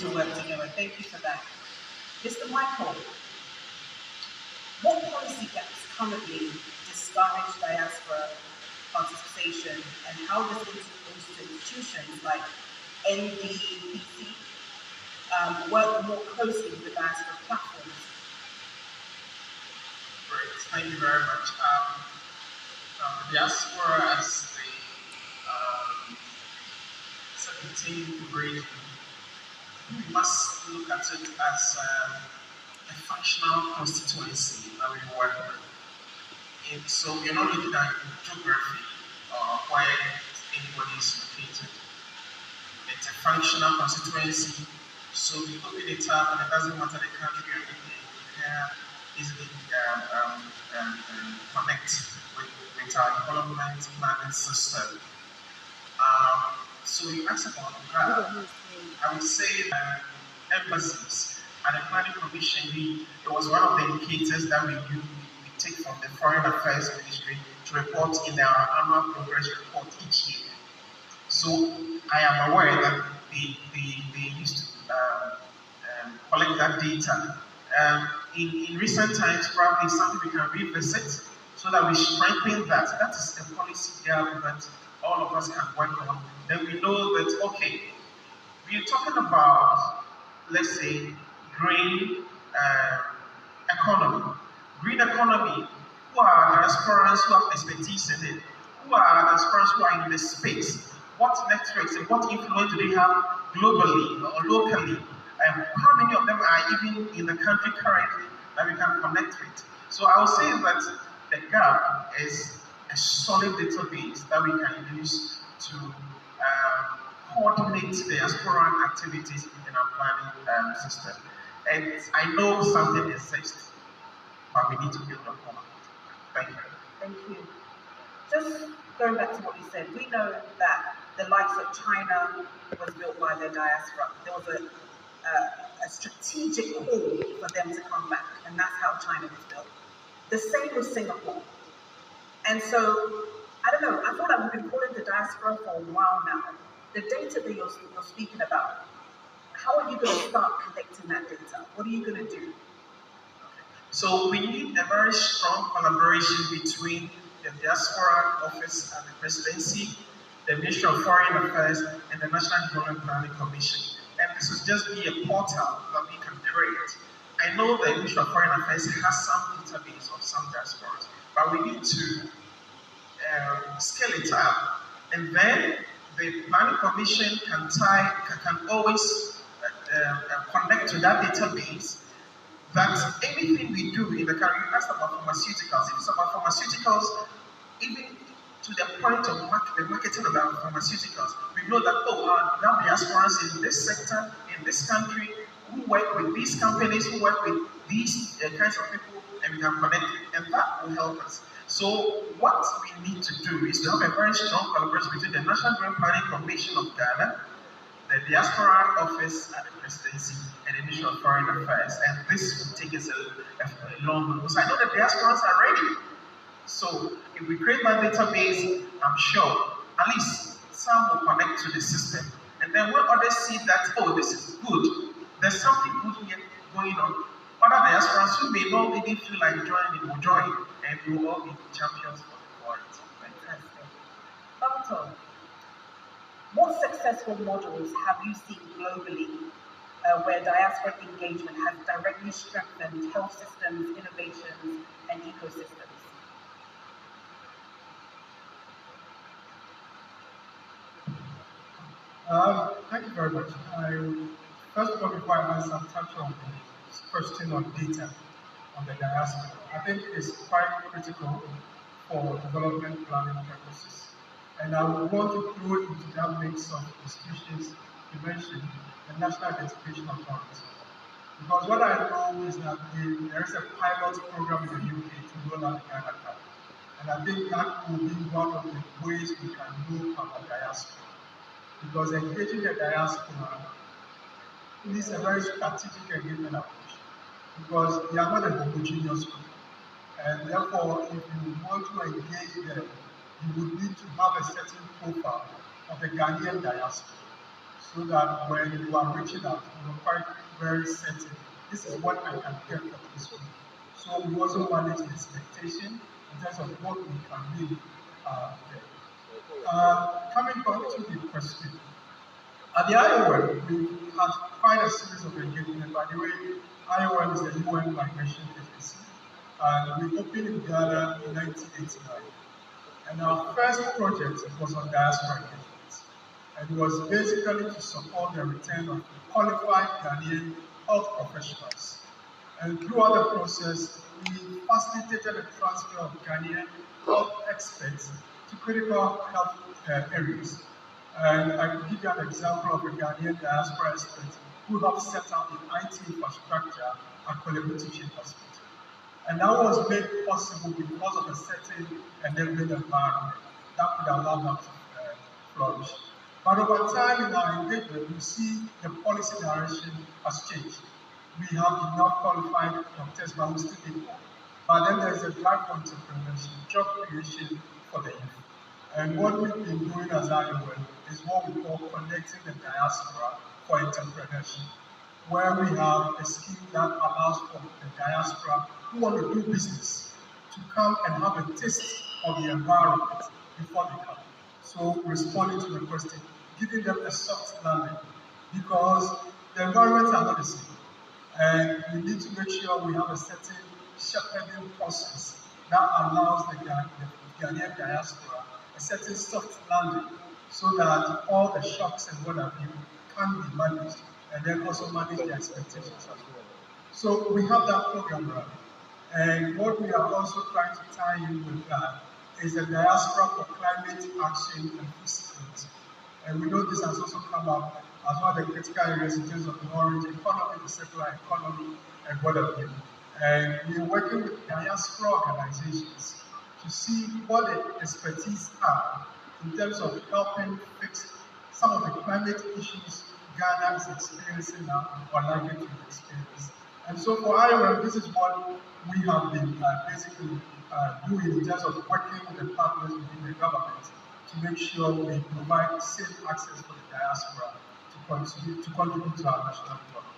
to work together. Thank you for that. Mr. Michael, what policy gaps currently discourage diaspora participation, and how does institutions like NDPC work more closely with the diaspora platforms? Great, thank you very much. The diaspora as the team to bridge, we must look at it as a functional constituency that we work with. So we're not looking at geography or where anybody is located. It's a functional constituency, so we open it up and it doesn't matter the country or anything. We can easily connect with our development planning system. So you asked about that. I would say embassies and the planning commission, it was one of the indicators that we take from the Foreign Affairs Ministry to report in our annual progress report each year. So I am aware that they used to collect that data. In recent times, probably something we can revisit so that we strengthen that. That is a policy gap that all of us can work on. Then we know that, okay, we're talking about, let's say, green economy. Green economy, who are diasporans who have expertise in it? Who are diasporans who are in the space? What networks and what influence do they have globally or locally? And how many of them are even in the country currently that we can connect with? So I would say that the gap is a solid database that we can use to coordinate the diaspora activities in our planning system. And I know something exists, but we need to build upon it. Thank you. Thank you. Just going back to what you said, we know that the likes of China was built by the diaspora. There was a strategic call for them to come back, and that's how China was built. The same with Singapore. And so, I don't know, I feel like we've been calling the diaspora for a while now. The data that you're speaking about, how are you going to start collecting that data? What are you going to do? So we need a very strong collaboration between the Diaspora Office and the Presidency, the Ministry of Foreign Affairs, and the National Development Planning Commission. And this will just be a portal that we can create. I know the Ministry of Foreign Affairs has some database of some diasporas, but we need to scale it up. And then the Planning Commission can always connect to that database. That anything we do in the country, you asked about pharmaceuticals. If it's about pharmaceuticals, even to the point of the marketing of our pharmaceuticals, we know that, we have diasporas in this sector, in this country, who work with these companies, who work with these kinds of people, and we can connect it, and that will help us. So what we need to do is to have a very strong collaboration between the National Development Planning Commission of Ghana, the Diaspora Office at the Presidency, and the Ministry of Foreign Affairs. And this will take us a long way. Because I know the diasporas are ready. So if we create that database, I'm sure at least some will connect to the system. And then when others see that, this is good, there's something good here going on, other diasporas who may not even feel like joining will join, and we will all be champions for the quality. Fantastic. Dr. What successful models have you seen globally where diaspora engagement has directly strengthened health systems, innovations, and ecosystems? Thank you very much. First of all, before I answer, touch on the question on data on the diaspora. I think it's quite critical for development planning purposes. And I would want to throw into that mix of institutions you mentioned, the National Identification Authority. Because what I know is that there is a pilot program in the UK to roll out the Ghana card. And I think that will be one of the ways we can move our diaspora. Because engaging the diaspora is a very strategic engagement approach. Because they are not a homogeneous group. And therefore, if you want to engage them, you would need to have a certain profile of the Ghanaian diaspora. so that when you are reaching out, you are quite very certain, this is what I can get from this one. So we also manage the expectation in terms of what we can really get. Coming back to the question, at the IOM, we had quite a series of engagement. By the way, IOM is the UN Migration Agency, and we opened in Ghana in 1989. And our first project was on diaspora engagement. And it was basically to support the return of qualified Ghanaian health professionals. And throughout the process, we facilitated the transfer of Ghanaian health experts to critical health areas. And I could give you an example of a Ghanaian diaspora expert who helped set up the IT infrastructure at Kolebutichi Hospital. And that was made possible because of a certain enabling environment that could allow them to flourish. But over time in our engagement, we see the policy direction has changed. We have enough qualified doctors, but we still need more. But then there's a drive for entrepreneurship, job creation for the youth. And what we've been doing as IOM is what we call connecting the diaspora for entrepreneurship, where we have a scheme that allows for the diaspora who want to do business to come and have a taste of the environment before they come. So responding to the question, giving them a soft landing, because the environments are not the same. And we need to make sure we have a certain shepherding process that allows the Ghanaian diaspora a certain soft landing so that all the shocks and what have you can be managed and then also manage the expectations as well. So we have that program running. And what we are also trying to tie in with that is the Diaspora for Climate Action and Food Security. And we know this has also come up as one of the critical areas in terms of the orange economy, the circular economy, and what have you. And we're working with diaspora organizations to see what the expertise are in terms of helping fix some of the climate issues Ghana is experiencing now or likely to experience. And so for IOM, this is what we have been basically doing in terms of working with the partners within the government to make sure we provide safe access for the diaspora to contribute to our national development.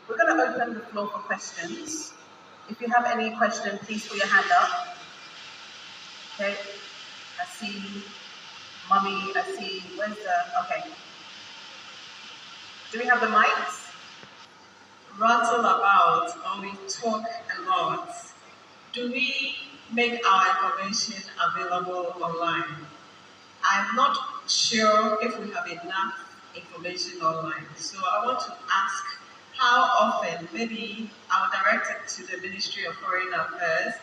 We're going to open the floor for questions. If you have any question, please put your hand up. Okay, I see Mummy, I see, where's the, okay. Do we have the mics? Rattle about, or we talk a lot. Do we make our information available online? I'm not sure if we have enough information online. So I want to ask how often, maybe I'll direct it to the Ministry of Foreign Affairs,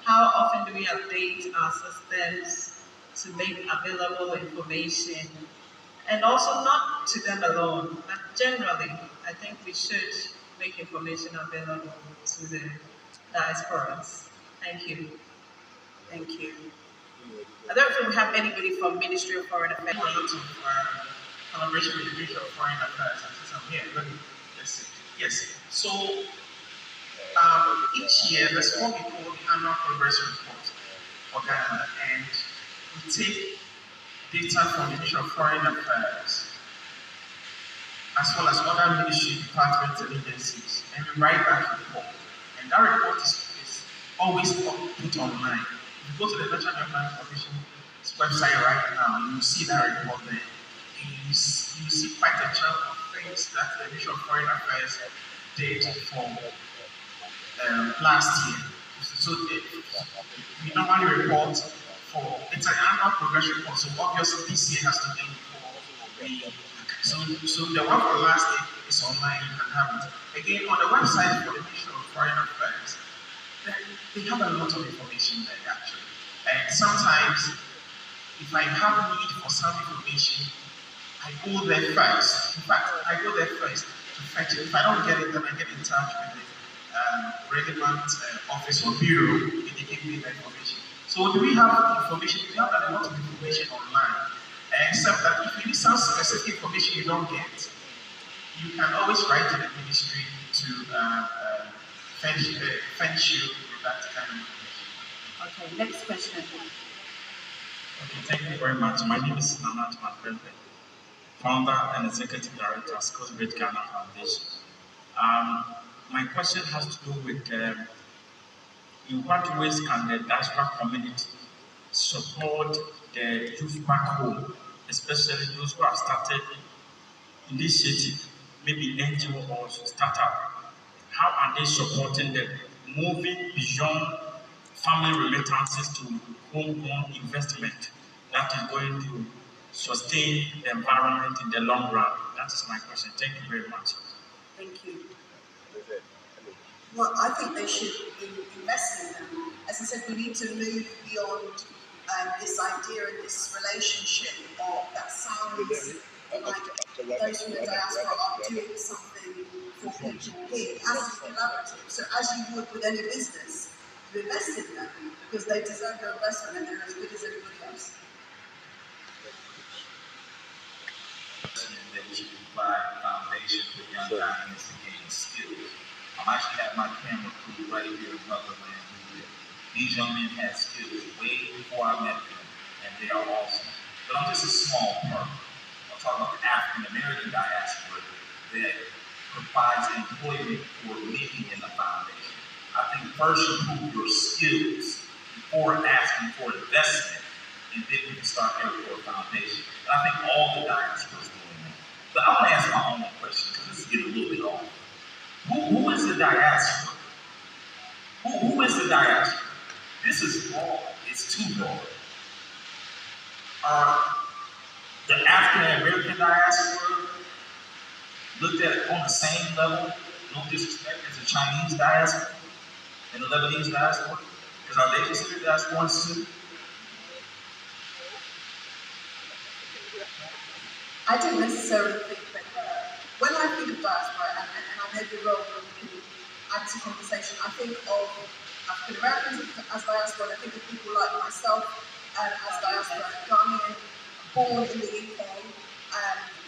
how often do we update our systems to make available information? And also not to them alone, but generally, I think we should make information available to the diasporas. Thank you. Thank you. I don't think we have anybody from Ministry of Foreign Affairs. A lot of collaboration with the Ministry of Foreign Affairs. I'm here. Let me see. Yes. So each year there's what we call the annual progress report for Ghana, and we take data from the Ministry of Foreign Affairs as well as other ministry departments and agencies, and we write that report. And that report is always put online. If you go to the National Development Commission's website right now, you will see that report there. And you see quite a chunk of things that the Ministry of Foreign Affairs did for last year. So we normally report for, it's an annual progress report, so obviously this year has to end before we. So the one for last year is online, you can have it. Again, on the website for the Ministry of Foreign Affairs, they have a lot of information there actually. And sometimes, if I have need for some information, I go there first. In fact, I go there first to fetch it. If I don't get it, then I get in touch with the relevant office or bureau, and they give me the information. So do we have information? We have a lot of information online. Except that if you need some specific information you don't get, you can always write to the ministry to fence you with that kind of information. Okay, next question. Okay, thank you very much. My name is Nana Tmanpempe. founder and executive director of Scottish Ghana Foundation. My question has to do with in what ways can the diaspora community support the youth back home, especially those who have started initiative, maybe NGO or startup? How are they supporting them, moving beyond family remittances to homegrown investment that is going to sustain the environment in the long run? That is my question. Thank you very much. Thank you. Well, I think they should invest in them. As I said, we need to move beyond this idea and this relationship that sounds like those from the diaspora are doing something for people here. It has to be collaborative. So as you would with any business, you invest in them because they deserve your investment and they're as good as everybody else. That we should provide foundation for young Ghanaians to gain skills. I actually have my camera crew right here in Motherland. These young men had skills way before I met them, and they are awesome. But I'm just a small part. I'm talking about the African American diaspora that provides employment for me in the foundation. I think first you prove your skills before asking for investment, and then we can start there for a foundation. And I think all the diaspora is doing that. But I want to ask my own question because this is getting a little bit off. Who is the diaspora? Who is the diaspora? This is broad. It's too broad. The African American diaspora looked at on the same level, no disrespect, as the Chinese diaspora and the Lebanese diaspora? Because are they considered diasporans too? I don't necessarily think that when I think of diaspora, and I may be wrong, we can add to conversation, I think of African Americans as diaspora, and I think of people like myself as diaspora, Ghanaian, born in the UK,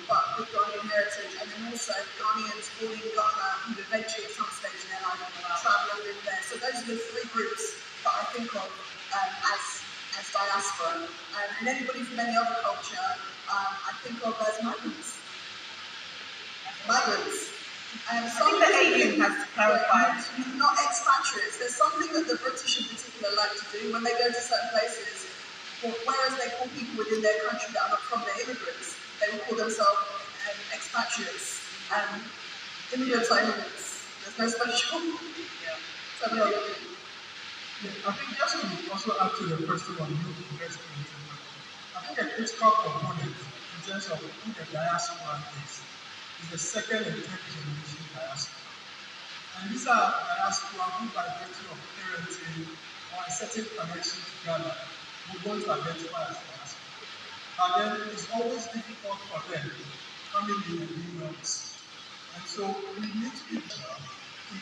but with Ghanaian heritage, and then also Ghanaians born in Ghana who eventually at some stage in their life travel and live there. So those are the three groups that I think of as diaspora. And anybody from any other culture, I think of as migrants. I think the alien has to clarify. Not expatriates. There's something that the British in particular like to do when they go to certain places. Whereas they call people within their country that are not from their immigrants, they will call themselves expatriates. Immigrants are immigrants. There's no special. I think just to also add to the question on youth investment, I think a critical component in terms of who the diaspora is the second and third generation diaspora. And these are diaspora who, by virtue of parenting or a certain connection to Ghana, will want to identify as diaspora. But then it's always difficult for them coming in and being noticed. And so we need to be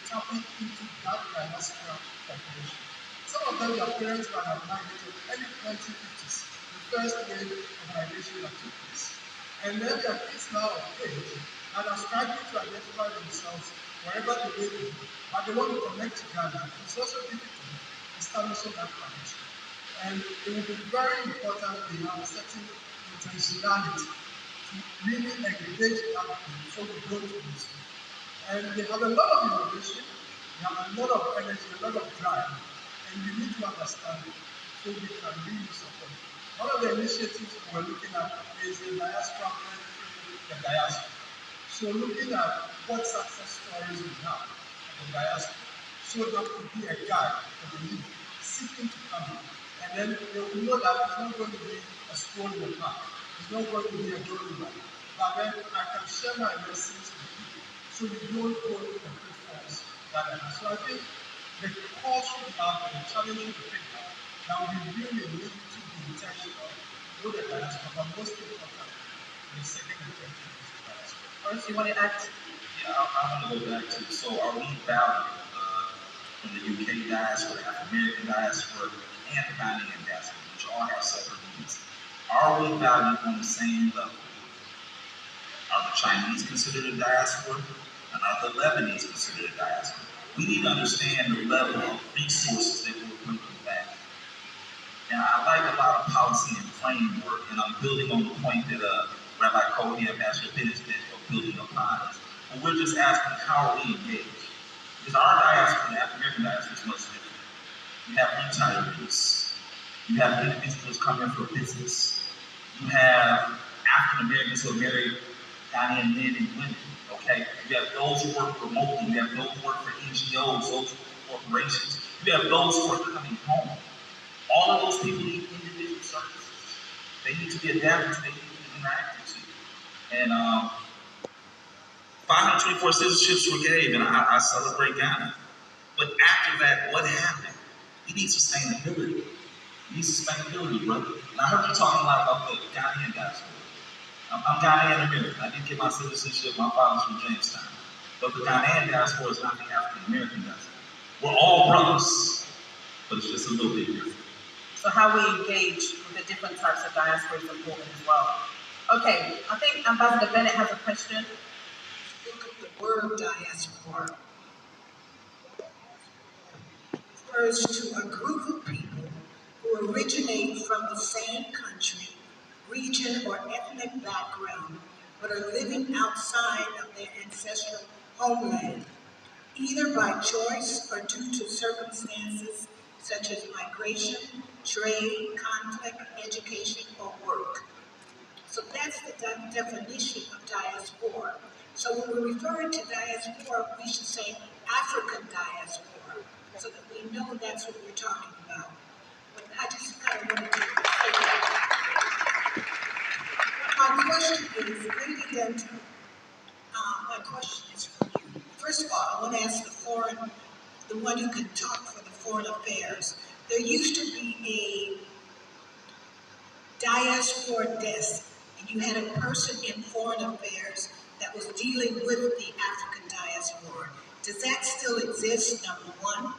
tapping into that diaspora population. Some of them, their parents might have migrated early 1950s, the first wave of migration that took place. And then their kids now of age and are struggling to identify themselves wherever they may be, but they want to connect to Ghana. It's also difficult establishing that connection. And it will be very important that we have a certain intentionality to really engage that before we go to this. And they have a lot of innovation, they have a lot of energy, a lot of drive, and we need to understand it so we can really support it. One of the initiatives we're looking at is the diaspora, the diaspora. So looking at what success stories we have in the diaspora, so that could be a guide for the youth seeking to come in. And then they will know that it's not going to be a stroll in the park, it's not going to be a jolly ride. But then I can share my lessons with you, so we don't go to the pitfalls that I have. So I think the call should be out there, the challenge should be picked up. Now we really need to be intentional with the diaspora, but most important, the second and third generation diaspora. First, you want to add? Yeah, I want to go back to, so are we valued from the UK diaspora, the African American diaspora, and the Ghanaian diaspora, which all have separate needs? Are we valued on the same level? Are the Chinese considered a diaspora? And are the Lebanese considered a diaspora? We need to understand the level of resources that we're bringing back. And I like a lot of policy and framework, and I'm building on the point that Rabbi Cody, Ambassador Bennett, of building upon us. But we're just asking, how are we engaged? Because our diaspora, the African American diaspora, is much different. You have retirees. You have individuals coming for business. You have African Americans who are married Ghanaian men and women. Okay? You have those who work remotely. You have those who work for NGOs, those who work for corporations. You have those who are coming home. All of those people need individual services. They need to be adapted to, they need to be interacted to. And 524 citizenships were gave, and I celebrate Ghana. But after that, what happened? You need sustainability. You need sustainability, brother. And I heard you talking a lot about the Ghanaian diaspora. I'm Ghanaian American. I didn't get my citizenship. My father's from Jamestown. But the Ghanaian diaspora is not the African American diaspora. We're all brothers, but it's just a little bit different. So how we engage with the different types of diaspora is important as well. Okay, I think Ambassador Bennett has a question. Look at the word diaspora. It refers to a group of people who originate from the same country, region, or ethnic background, but are living outside of their ancestral homeland, either by choice or due to circumstances such as migration, trade, conflict, education, or work. So that's the definition of diaspora. So when we're referring to diaspora, we should say African diaspora, so that we know that's what we're talking about. But I just kind of wanted to say that. My question is, Lady Denton, my question is for you. First of all, I want to ask the one who can talk for the foreign affairs. There used to be a diaspora desk, and you had a person in foreign affairs that was dealing with the African diaspora. Does that still exist, number one?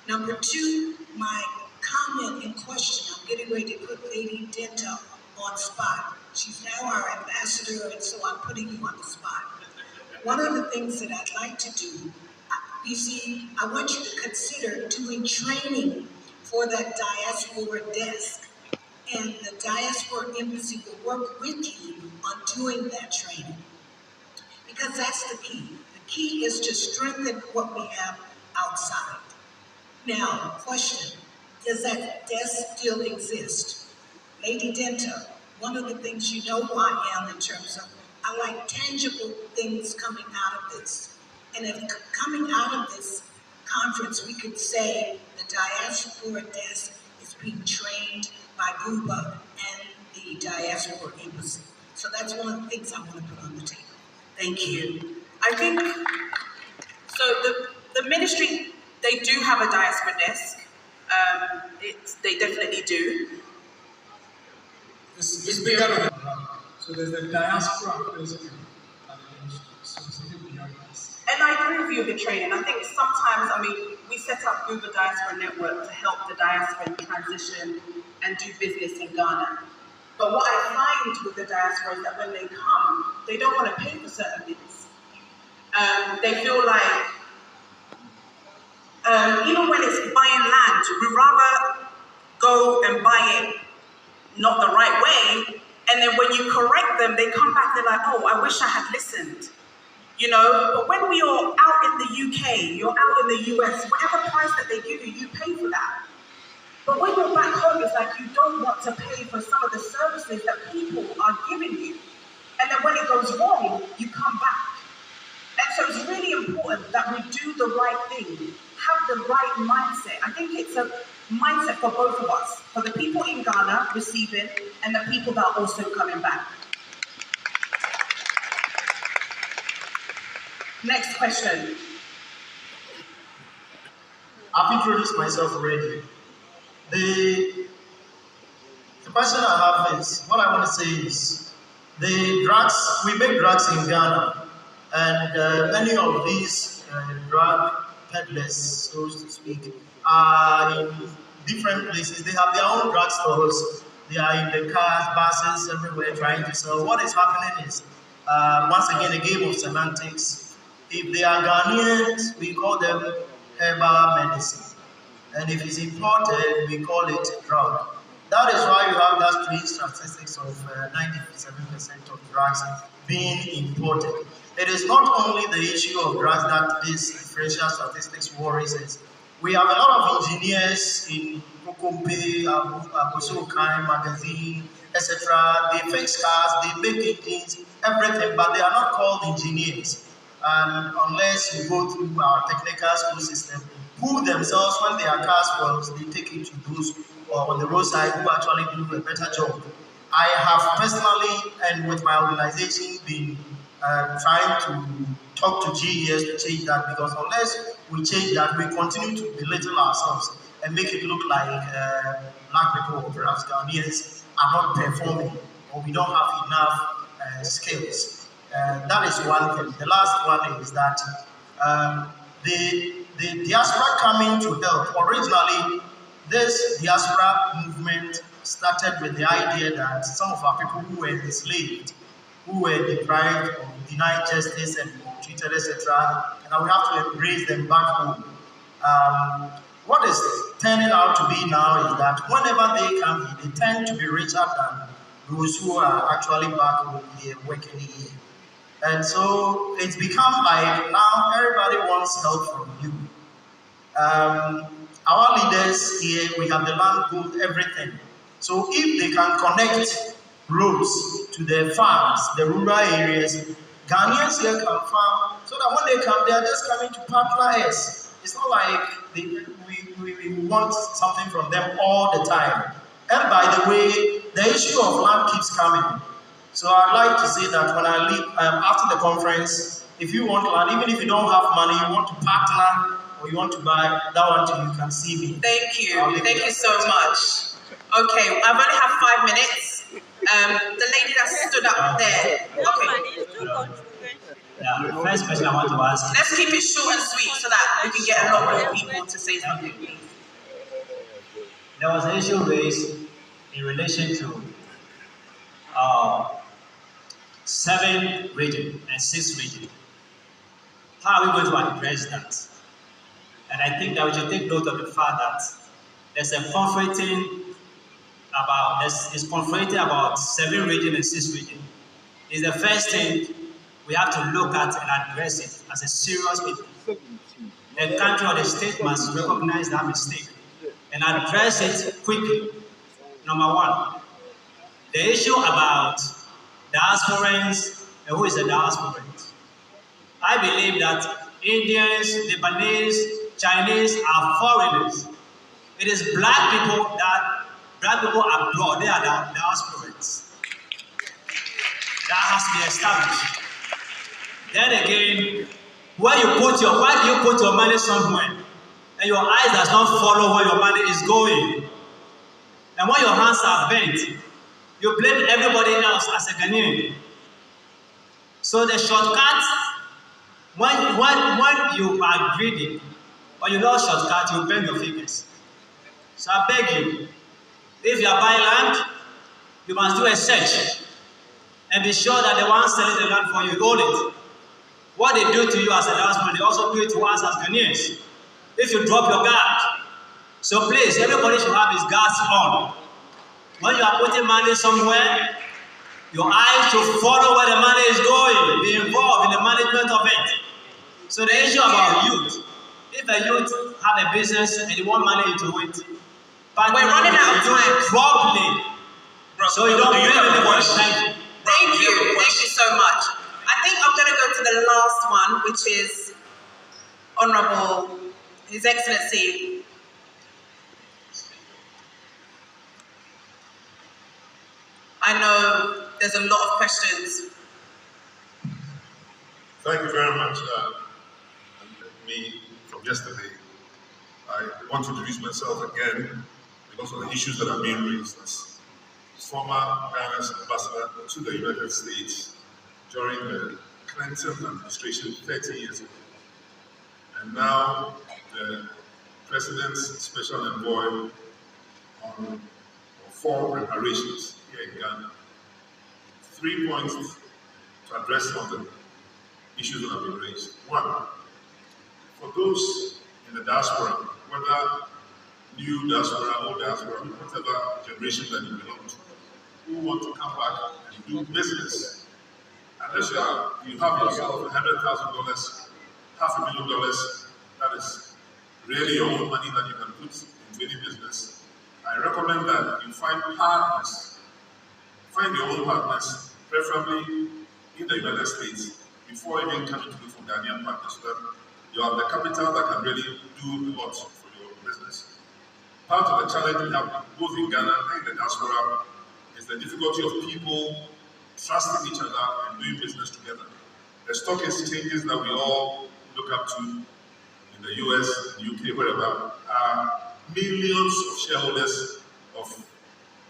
Number two, my comment in question, I'm getting ready to put Lady Denta on spot. She's now our ambassador, and so I'm putting you on the spot. One of the things that I'd like to do, you see, I want you to consider doing training for that diaspora desk, and the diaspora embassy will work with you on doing that training, because that's the key. The key is to strengthen what we have outside. Now, question, does that desk still exist? Lady Denta, one of the things you know who I am in terms of, I like tangible things coming out of this. And if coming out of this conference, we could say the diaspora desk is being trained by GUBA and the diaspora embassy. So that's one of the things I want to put on the table. Thank you. I think, so the ministry, they do have a diaspora desk. They definitely do. It's bigger than that. So there's the diaspora affairs at the ministry. So it's a bit beyond this. And I agree with you with the training. I think sometimes, we set up Google Diaspora Network to help the diaspora transition and do business in Ghana. But what I find with the diaspora is that when they come, they don't want to pay for certain things. They feel like, even when it's buying land, we'd rather go and buy it not the right way, and then when you correct them, they come back, they're like, oh, I wish I had listened. But when we are out in the UK, you're out in the US, whatever price that they give you, you pay for that. But when you're back home, it's like you don't want to pay for some of the services that people are giving you. And then when it goes wrong, you come back. And so it's really important that we do the right thing, have the right mindset. I think it's a mindset for both of us, for the people in Ghana receiving and the people that are also coming back. Next question. I've introduced myself already. The question I have is, what I want to say is, the drugs, we make drugs in Ghana, and many of these drug peddlers, so to speak, are in different places. They have their own drug stores. They are in the cars, buses, everywhere trying to sell. What is happening is, once again, a game of semantics. If they are Ghanaians, we call them herbal medicine. And if it's imported, we call it drug. That is why you have that strange statistics of 97% of drugs being imported. It is not only the issue of drugs that this differential statistics worries us. We have a lot of engineers in Kokombe, Abosokai, Magazine, etc. They fix cars, they make engines, everything, but they are not called engineers. And unless you go through our technical school system, who themselves, when their car spoils, they take it to those on the roadside who actually do a better job. I have personally, and with my organization, been trying to talk to GES to change that, because unless we change that, we continue to belittle ourselves and make it look like black people or perhaps Ghanaians are not performing, or we don't have enough skills. That is one thing. The last one is that the diaspora coming to help. Originally, this diaspora movement started with the idea that some of our people who were enslaved, who were deprived or denied justice and treated, etc., and we have to embrace them back home. What is turning out to be now is that whenever they come here, they tend to be richer than those who are actually back home here, working here. And so it's become like now everybody wants help from you. Our leaders here, we have the land, gold, everything. So if they can connect roads to their farms, the rural areas, Ghanaians here can farm, so that when they come, they are just coming to partner us. It's not like we want something from them all the time. And by the way, the issue of land keeps coming. So I'd like to say that when I leave, after the conference, if you want land, even if you don't have money, you want to partner, or you want to buy, that one too, you can see me. Thank you. Thank you so much. Okay, I've only have 5 minutes. The lady that stood up there. Okay. Yeah, the first question I want to ask. Let's keep it short and sweet so that we can get a lot more people to say something, please. There was an issue raised in relation to 7 regions and 6 regions. How are we going to address that? And I think that we should take note of the fact that there's a conflicting about 7 regions and 6 regions. It's the first thing we have to look at and address it as a serious people. The country or the state must recognize that mistake and address it quickly. Number 1, the issue about diasporans and who is a diasporan. I believe that Indians, Lebanese, Chinese are foreigners. It is black people abroad, they are the diasporans. That has to be established. Then again, why do you put your money somewhere and your eyes does not follow where your money is going? And when your hands are bent, you blame everybody else as a Ghanaian. So the shortcut, when you are greedy, or you know shortcut, you bend your fingers. So I beg you, if you are buying land, you must do a search and be sure that the one selling the land for you own it. What they do to you as a diaspora, they also do it to us as Ghanaians. If you drop your guard. So please, everybody should have his guards on. When you are putting money somewhere, your eyes should follow where the money is going. Be involved in the management of it. So the issue about youth, if a youth have a business and you want money into it, but we're running out of time properly. So you don't bring anybody. Thank you so much. I think I'm going to go to the last one, which is Honorable His Excellency. I know there's a lot of questions. Thank you very much. Me from yesterday, I want to introduce myself again because of the issues that are being raised as former Ghana's ambassador to the United States during the Clinton administration 30 years ago. And now the President's special envoy on foreign reparations here in Ghana. 3 points to address some of the issues that have been raised. 1, for those in the diaspora, whether new diaspora, old diaspora, whatever generation that you belong to, who want to come back and do business. Unless you have yourself $100,000, $500,000, that is really your own money that you can put into any business. I recommend that you find partners. Find your own partners, preferably in the United States, before even coming to look for Ghanaian partners, so that you have the capital that can really do a lot for your business. Part of the challenge we have both in Ghana and in the diaspora is the difficulty of people trusting each other and doing business together. The stock exchanges that we all look up to in the US, UK, wherever, are millions of shareholders of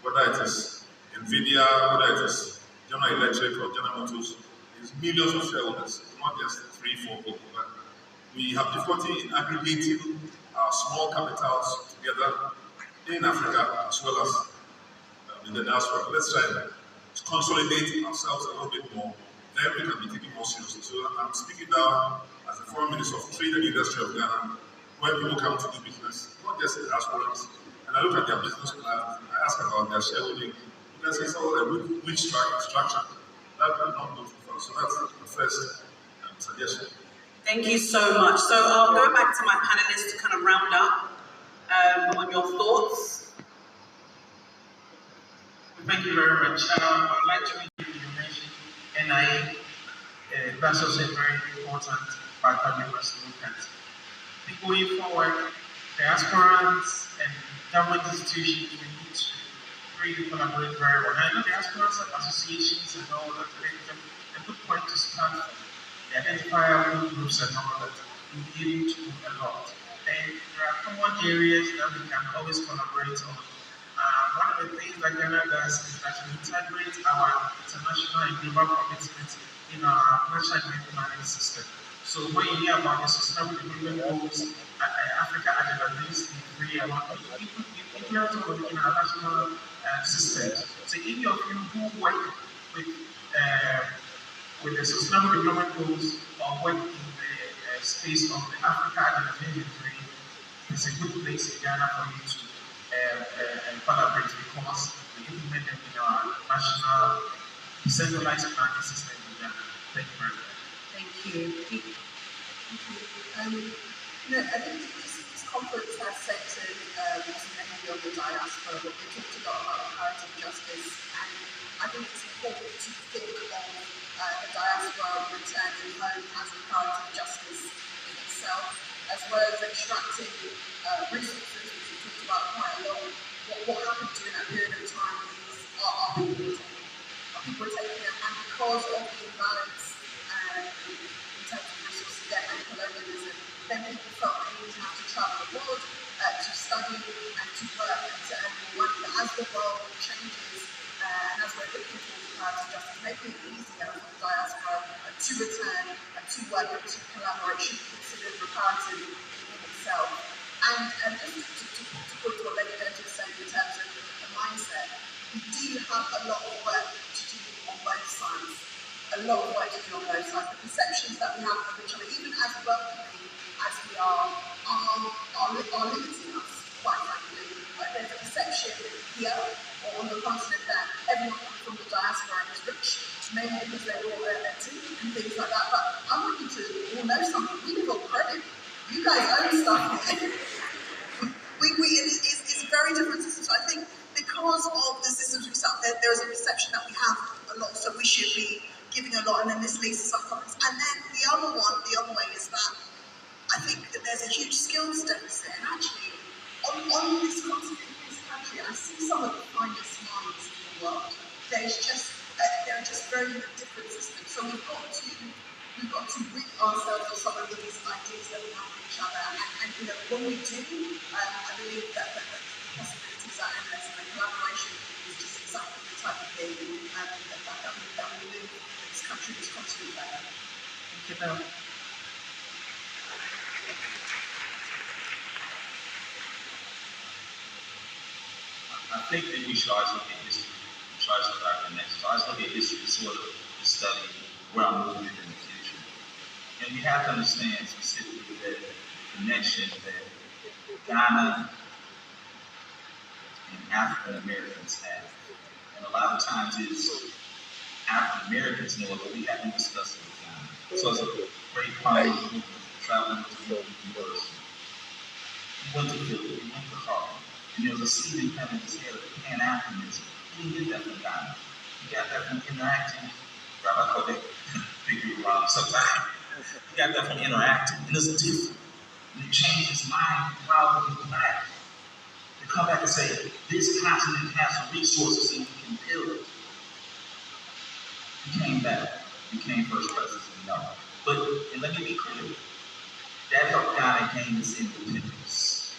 whether it is NVIDIA, whether it is General Electric or General Motors, is millions of shareholders, not just 3-4 people. But we have difficulty in aggregating our small capitals together in Africa as well as in the diaspora. Let's try to consolidate ourselves a little bit more. Then we can be taken more seriously. So I'm speaking now as the Foreign Minister of Trade and Industry of Ghana, when people come to do business, not just in diasporans, and I look at their business plan, I ask about their shareholding, you can say it's all a weak structure. That will not go too far. So that's the first suggestion. Thank you so much. So I'll go back to my panelists to kind of round up on your thoughts. Thank you very much. I'd like to read you mentioned NIA. That's also a very important factor we must look at. I think going forward, diasporans and government institutions, we need to really collaborate very well. I know diasporans have associations and all that, a good point to start from. The identifiable groups and all that, we'll be able to do a lot. And there are common areas that we can always collaborate on. One of the things that Ghana does is that we integrate our international and global commitments in our national development planning system. So when you hear about the sustainable development goals, Africa Agenda 3, we have to work in our national systems. So any of you who work with the sustainable development goals or work in the space of the Africa Agenda 3, it's a good place in Ghana for you to collaborate because we implement them in our national decentralized planning system in Ghana. Thank you very much. Thank you. I think this conference has centered mainly on the diaspora, but we talked a lot about comparative justice, and I think it's important to think of the diaspora returning home as comparative justice in itself, as well as extracting resources, which we talked about quite a lot. What happened during that period of time is our people were taking them, and because of the imbalance in terms of resource debt and colonialism, then people felt they needed to have to travel abroad to study and to work and to earn more money. But as the world changes and as we're looking towards comparative justice, making it easier for the diaspora to return and to work and to collaborate should be considered reparative in itself. And just to put what Lady Denton was saying in terms of the mindset, we do have a lot of work to do on both sides. A lot of work to do on both sides. The perceptions that we have of each other, even as welcoming as we are limiting us, quite frankly. There's a perception here or on the continent that everyone coming from the diaspora is rich, maybe because they're all tea and things like that. But I want you to all know something. We live on credit. You guys own stuff here. It's a very different system. So I think because of the systems we set up, there is a perception that we have a lot, so we should be giving a lot, and then this leads to some comments. And then the other way is that I think that there's a huge skills deficit, and actually on this continent, in this country, I see some of the finest minds in the world. There are just very different systems. So we've got to rid ourselves of some of these ideas that we have with each other, and when we do, I believe that the possibilities are endless, and the collaboration is just exactly the type of thing that will move this country, this continent better. Thank you, Mel. I think that we should always look at history, try to look at connections. Always look at history sort of to study where I'm moving in the future. And we have to understand specifically that the connection that Ghana and African Americans have. And a lot of times it's African Americans know it, but we haven't discussed it with them. So it's a great pioneer movement traveling to the university. He went to Philly, he went to Harlem, and there was a seed kind of his head of Pan-Africanism. He didn't get that from Ghana. He got that from interacting. Rabbi Kobe, figure it wrong sometimes. He got that from interacting, and it's different. And it changed his mind, proud to be black. To come back and say, this continent has the resources and we can build it. He came back, became first president, no. But, and let me be clear, that helped Ghana gain its independence.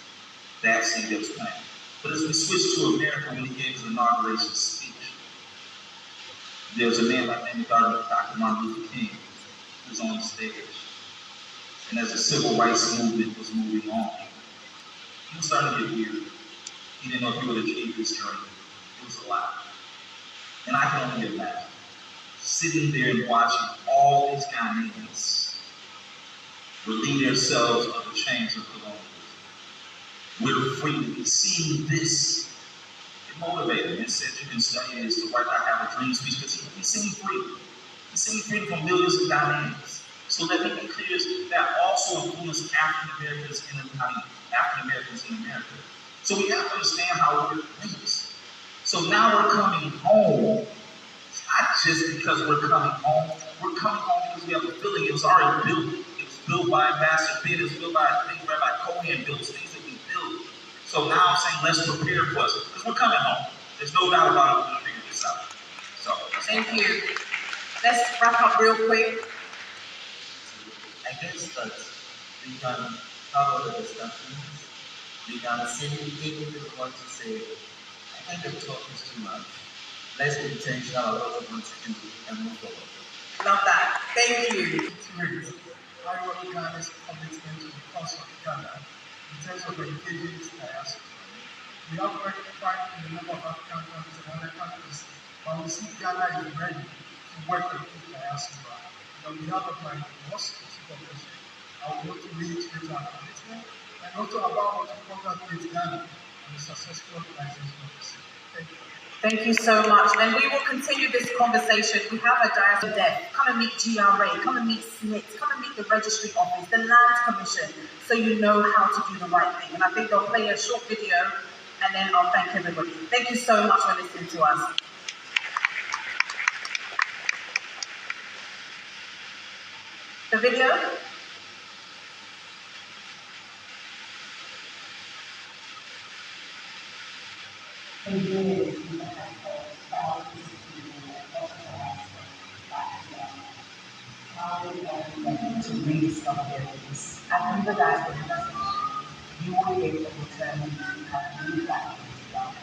That seed that was planted. But as we switched to America when he gave his inauguration speech, there was a man by the name of Dr. Martin Luther King who was on the stage. And as the civil rights movement was moving on, he was starting to get weird. He didn't know if he would achieve his dream. It was a lot. And I can only imagine sitting there and watching all these Ghanaians relieve themselves of the chains of colonialism. We're free to be seeing this. It motivated him. It said you can study this to write I Have a Dream speech because he's seeing freedom. He's seeing freedom from millions of Ghanaians. So let me be clear, that also influenced African Americans in America. So we have to understand how we're linked. So now we're coming home. It's not just because we're coming home. We're coming home because we have a feeling it was already built. It was built by Ambassador Pitt. It was built by things Rabbi Cohen built, things that we built. So now I'm saying let's prepare for us because we're coming home. There's no doubt about it. We're going to figure this out. So thank you. Let's wrap up real quick. I guess that we can have other discussions. We can see if we want to say, I think the talk is too much. Let's be intentional about what we want to do and move forward. Love that. Thank you. It's great. I want Ghana's commitment to the cause of Ghana in terms of engaging its diaspora. We have quite a number of African countries and other countries, but we see Ghana is ready to work with the diaspora. On behalf of my boss, I would want to reiterate our commitment and also about what to congratulate Ghana on the successful organization of the city. Thank you. Thank you so much. And we will continue this conversation. We have a diaspora desk. Come and meet GRA, come and meet SNIT, come and meet the registry office, the Land Commission, so you know how to do the right thing. And I think they'll play a short video and then I'll thank everybody. Thank you so much for listening to us. The video? To rediscover their roots. And through the diaspora message, you will be able to return to have new platforms to love.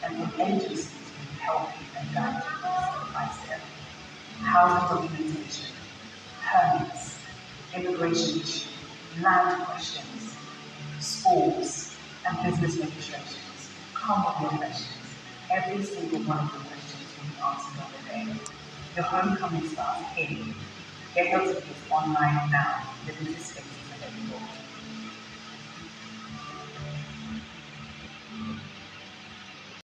And from agencies to help and guide you step by step. Housing documentation, permits, immigration issues, land questions, schools, and business registrations. Come with your questions. Every single one of your questions will be answered on the day. The homecoming starts here. Get your tickets online now. Visit this space.